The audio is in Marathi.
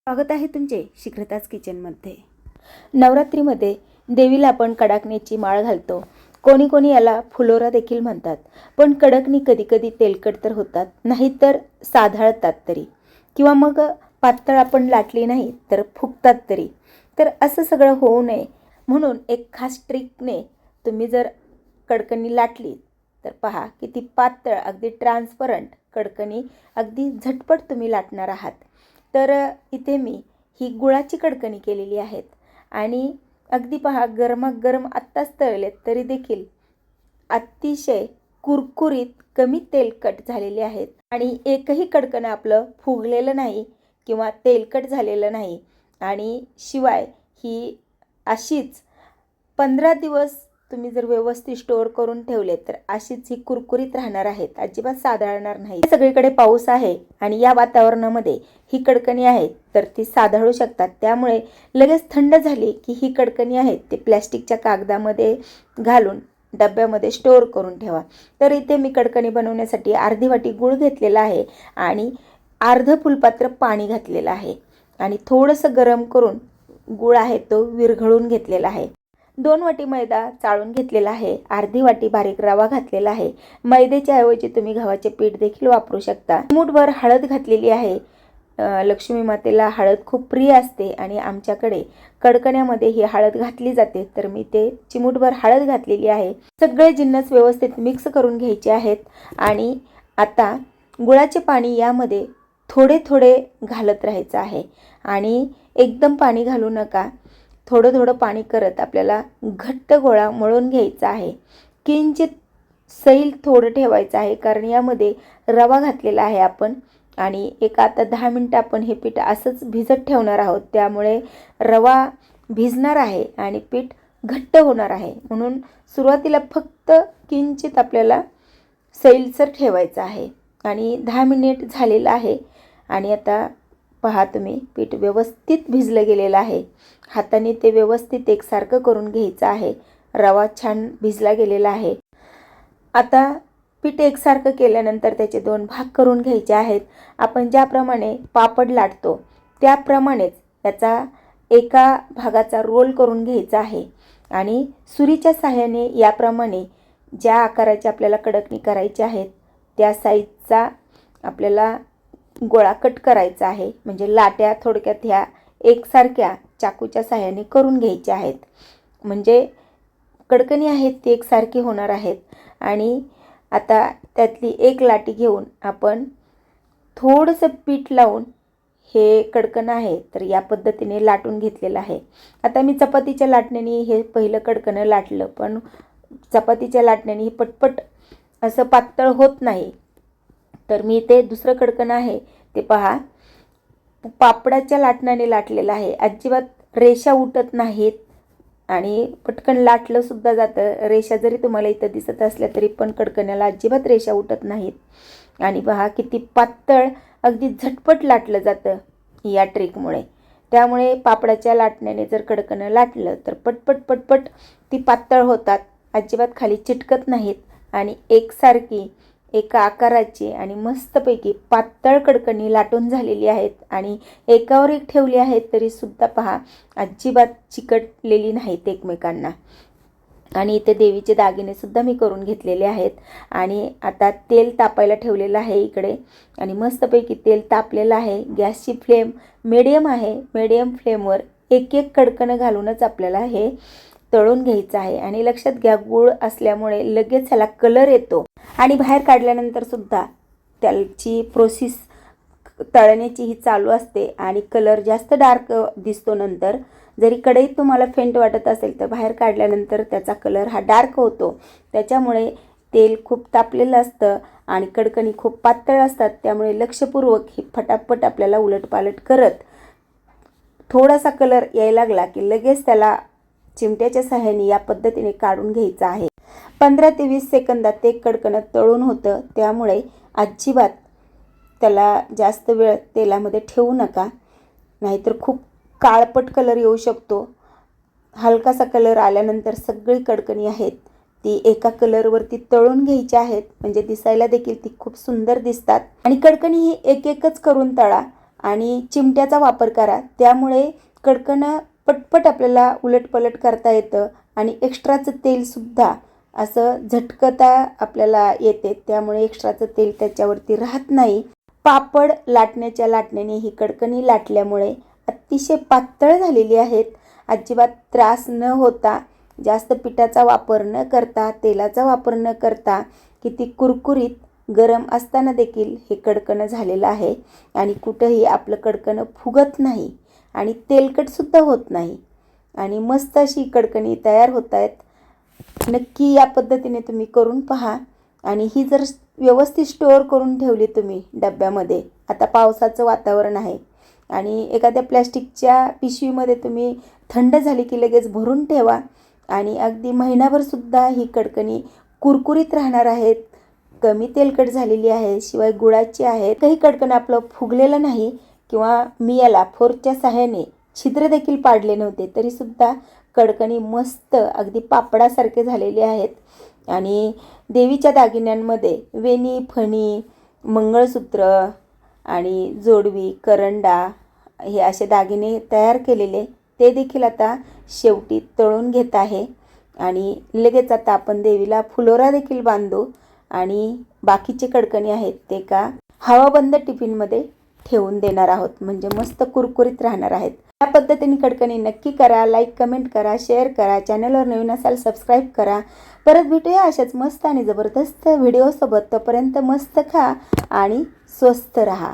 स्वागत आहे तुमचे शिखरताज किचनमध्ये। नवरात्रीमध्ये देवीला आपण कडाकणीची माळ घालतो। कोणी कोणी याला फुलोरा देखील म्हणतात। पण कडकणी कधी कधी तेलकट तर होतात, नाहीतर साधाळतात तरी, किंवा मग पातळ आपण लाटली नाही तर फुगतात तरी। तर असं सगळं होऊ नये म्हणून एक खास ट्रिकने तुम्ही जर कडकणी लाटली तर पहा किती पातळ, अगदी ट्रान्सपरंट कडकणी अगदी झटपट तुम्ही लाटणार आहात। तर इथे मी ही गुळाची कडकणी केलेली आहेत आणि अगदी पहा गरमागरम आत्ताच तळलेत तरी देखील अतिशय कुरकुरीत, कमी तेलकट झालेले आहेत आणि एकही कडकण आपलं फुगलेलं नाही किंवा तेलकट झालेलं नाही। आणि शिवाय ही अशीच 15 दिवस तुम्ही जर व्यवस्थित स्टोअर करून ठेवले तर अशीच ही कुरकुरीत राहणार आहेत, अजिबात साधाळणार नाही। सगळीकडे पाऊस आहे आणि या वातावरणामध्ये ही कडकणी आहे तर ती साधाळू शकतात। त्यामुळे लगेच थंड झाली की ही कडकणी आहेत ते प्लॅस्टिकच्या कागदामध्ये घालून डब्यामध्ये स्टोअर करून ठेवा। तर इथे मी कडकणी बनवण्यासाठी अर्धी वाटी गूळ घेतलेला आहे आणि अर्ध फुलपात्र पाणी घातलेलं आहे आणि थोडंसं गरम करून गूळ आहे तो विरघळून घेतलेला आहे। 2 वाटी मैदा चाळून घेतलेला आहे, अर्धी वाटी बारीक रवा घातलेला आहे। मैद्याच्या ऐवजी तुम्ही गव्हाचे पीठ देखील वापरू शकता। चिमूटभर हळद घातलेली आहे। लक्ष्मी मातेला हळद खूप प्रिय असते आणि आमच्याकडे कडकण्यामध्ये ही हळद घातली जाते, तर मी ते चिमूटभर हळद घातलेली आहे। सगळे जिन्नस व्यवस्थित मिक्स करून घ्यायचे आहेत आणि आता गुळाचे पाणी यामध्ये थोडे थोडे घालत राहायचं आहे आणि एकदम पाणी घालू नका। थोडं थोडं पाणी करत आपल्याला घट्ट गोळा मळून घ्यायचा आहे। किंचित सैल थोडं ठेवायचं आहे कारण यामध्ये रवा घातलेला आहे आपण आणि आता 10 मिनिटं आपण हे पीठ असंच भिजत ठेवणार आहोत। त्यामुळे रवा भिजणार आहे आणि पीठ घट्ट होणार आहे, म्हणून सुरुवातीला फक्त किंचित आपल्याला सैलसर ठेवायचं आहे। आणि 10 मिनिट झालेलं आहे आणि आता पहा तुम्ही पीठ व्यवस्थित भिजलं गेलेलं आहे। हाताने ते व्यवस्थित एकसारखं करून घ्यायचं आहे। रवा छान भिजला गेलेला आहे। आता पीठ एकसारखं केल्यानंतर त्याचे 2 भाग करून घ्यायचे आहेत। आपण ज्याप्रमाणे पापड लाटतो त्याप्रमाणेच याचा एका भागाचा रोल करून घ्यायचा आहे आणि सुरीच्या सहाय्याने याप्रमाणे ज्या आकाराची आपल्याला कडकणी करायची आहेत त्या साईजचा आपल्याला गोळा कट करायचा आहे। म्हणजे लाट्या थोडक्यात ह्या एकसारख्या चाकूच्या सहाय्याने करून घ्यायच्या आहेत, म्हणजे कडकणी आहेत ती एकसारखी होणार आहेत। आणि आता त्यातली एक लाटी घेऊन आपण थोडंसं पीठ लावून हे कडकण आहे तर या पद्धतीने लाटून घेतलेलं आहे। आता मी चपातीच्या लाटण्याने हे पहिलं कडकणं लाटलं, पण चपातीच्या लाटण्याने ही पटपट असं पातळ होत नाही, तर मी ते दुसरं कडकण आहे ते पहा पापडाच्या लाटण्याने लाटलेलं आहे। अजिबात रेषा उठत नाहीत आणि पटकन लाटलं सुद्धा जातं। रेषा जरी तुम्हाला इथं दिसत असल्या तरी पण कडकण्याला अजिबात रेषा उठत नाहीत आणि पहा किती पातळ, अगदी झटपट लाटलं जातं या ट्रिकमुळे। त्यामुळे पापडाच्या लाटण्याने जर कडकणं लाटलं तर पटपट पटपट ती पातळ होतात, अजिबात खाली चिटकत नाहीत आणि एकसारखी एका आकाराची आणि मस्तपैकी पातळ कडकणी लाटून झालेली आहेत आणि एकावर एक ठेवली आहेत तरी सुद्धा पहा अजिबात चिकटलेली नाहीत एकमेकांना। आणि इथे देवीचे दागिने सुद्धा मी करून घेतलेले आहेत आणि आता तेल तापायला ठेवलेलं आहे इकडे आणि मस्तपैकी तेल तापलेलं आहे। गॅसची फ्लेम मीडियम आहे। मीडियम फ्लेमवर एक एक कडकणं घालूनच आपल्याला हे तळून घ्यायचं आहे आणि लक्षात घ्या गूळ असल्यामुळे लगेच ह्याला कलर येतो आणि बाहेर काढल्यानंतर सुद्धा त्याची प्रोसेस तळण्याची ही चालू असते आणि कलर जास्त डार्क दिसतो। नंतर जरी कढईत तुम्हाला फेंट वाटत असेल तर बाहेर काढल्यानंतर त्याचा कलर हा डार्क होतो। त्याच्यामुळे तेल खूप तापलेलं असतं आणि कडकणी खूप पातळ असतात, त्यामुळे लक्षपूर्वक ही फटाफट आपल्याला उलटपालट करत थोडासा कलर यायला लागला की लगेच त्याला चिमट्याच्या सहाय्याने या पद्धतीने काढून घ्यायचं आहे। 15 ते 20 सेकंदात ते कडकणं तळून होतं, त्यामुळे अजिबात त्याला जास्त वेळ तेलामध्ये ठेवू नका, नाहीतर खूप काळपट कलर येऊ शकतो। हलकासा कलर आल्यानंतर सगळी कडकणी आहेत ती एका कलरवरती तळून घ्यायची आहेत, म्हणजे दिसायला देखील ती खूप सुंदर दिसतात। आणि कडकणी ही एक एकच करून तळा, आणि चिमट्याचा वापर करा. त्यामुळे कडकनं पटपट आपल्याला उलटपलट करता येतं आणि एक्स्ट्राचं तेलसुद्धा असं झटकता आपल्याला येते. त्यामुळे एक्स्ट्राचं तेल त्याच्यावरती राहत नाही. पापड लाटण्याच्या लाटण्याने ही कडकणी लाटल्यामुळे अतिशय पातळ झालेली आहेत. अजिबात त्रास न होता, जास्त पिठाचा वापर न करता, तेलाचा वापर न करता किती कुरकुरीत गरम असताना देखील हे कडकणं झालेलं आहे आणि कुठंही आपलं कडकणं फुगत नाही आणि तेलकटसुद्धा होत नाही आणि मस्त अशी कडकणी तयार होत आहेत. नक्की या पद्धतीने तुम्ही करून पहा आणि ही जर व्यवस्थित स्टोअर करून ठेवली तुम्ही डब्यामध्ये, आता पावसाचं वातावरण आहे आणि एखाद्या प्लॅस्टिकच्या पिशवीमध्ये तुम्ही थंड झाली की लगेच भरून ठेवा आणि अगदी महिनाभरसुद्धा ही कडकणी कुरकुरीत राहणार आहेत. कमी तेलकट झालेली आहे, शिवाय गुळाची आहे. काही कडकण आपलं फुगलेलं नाही किंवा मी याला फोर्कच्या सहाय्याने छिद्र देखील पाडले नव्हते, तरीसुद्धा कडकणी मस्त अगदी पापडासारखे झालेले आहेत आणि देवीच्या दागिन्यांमध्ये वेणी, फणी, मंगळसूत्र आणि जोडवी, करंडा हे असे दागिने तयार केलेले ते देखील आता शेवटी तळून घेत आहे आणि लगेच आता आपण देवीला फुलोरा देखील बांधू आणि बाकीचे कडकणी आहेत ते का हवाबंद टिफिनमध्ये ठेवून देणार आहोत, म्हणजे मस्त कुरकुरीत राहणार आहेत. या पद्धतीने कडकणी नक्की करा. लाईक, कमेंट करा, शेअर करा. चॅनलवर नवीन असाल सबस्क्राईब करा. परत भेटूया अशाच मस्त आणि जबरदस्त व्हिडिओसोबत. तोपर्यंत मस्त खा आणि स्वस्त रहा.